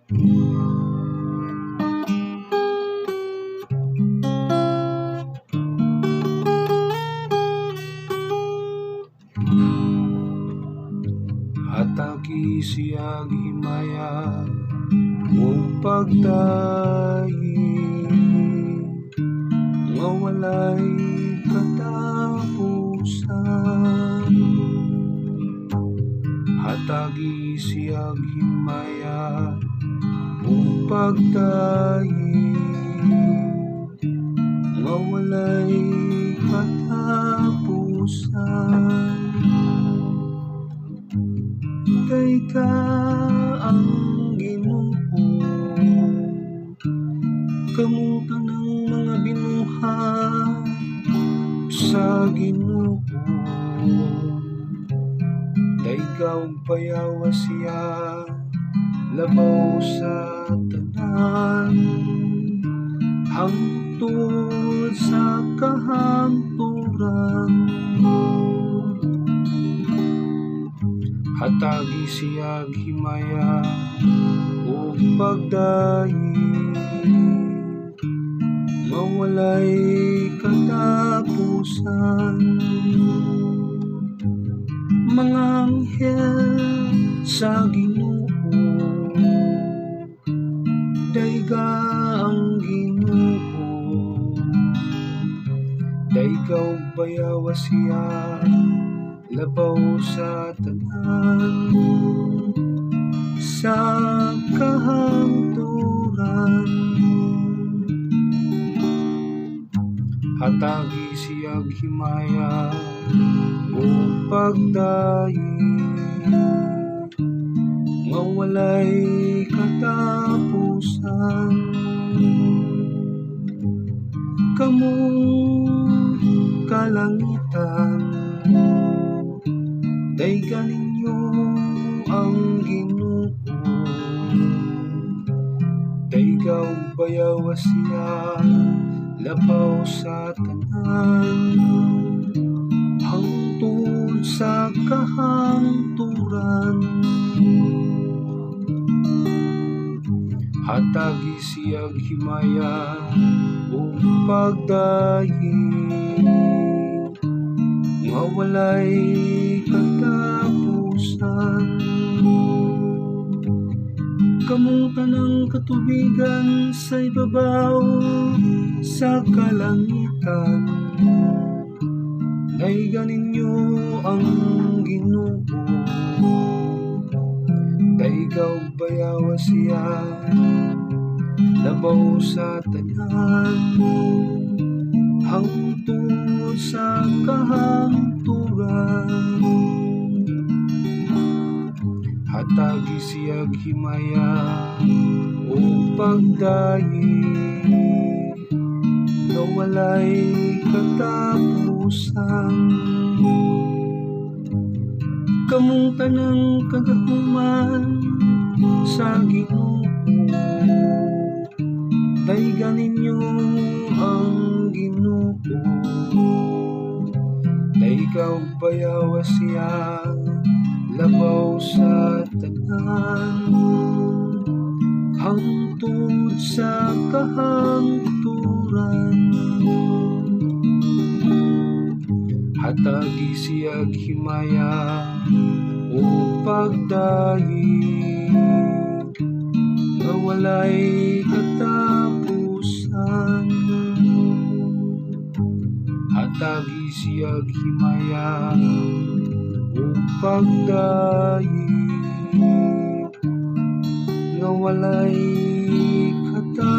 Hatagi siyang himaya o pagdayi nga walay katapusan. Hatagi siyang himaya o pagdayi nga walay katapusan. Kay ka ang Ginoo, kamong tanang mga binuhat sa Ginoo. Daygaw payawa siya, labaw sa tanan, hangtod sa kahanturan. Hatagi siyang himaya o pagdayi nga walay katapusan. Mga anghel sa Ginoo, dayga ang Ginoo. Daygaw bayawa siya, labaw sa tanan, sa kahanturan. Hatagi siyang himaya o pagdayi nga walay katapusan. Kamong kalangitan, dayga ninyo ang Ginoo. Daygaw bayawa siya, labaw sa tanan, hangtod sa kahanturan. Hatagi siyang himaya o pagdayi nga walay katapusan. Kamong tanang katubigan sa ibabaw sa kalangitan, dayga ninyo ang Ginoo. Daygaw bayawa siya, labaw sa tanan, hangtod sa kahanturan. Hatagi siyang himaya o pagdayi nga walay katapusan. Kamong tanang kagahuman sa Ginoo, dayga ninyo ang Ginoo. Daygaw bayawa siya, labaw sa tanan, hangtod sa kahanturan. Hatagi siyang himaya o pagdayi nga walay katapusan. Hatagi siyang himaya o pagdayi nga walay katapusan.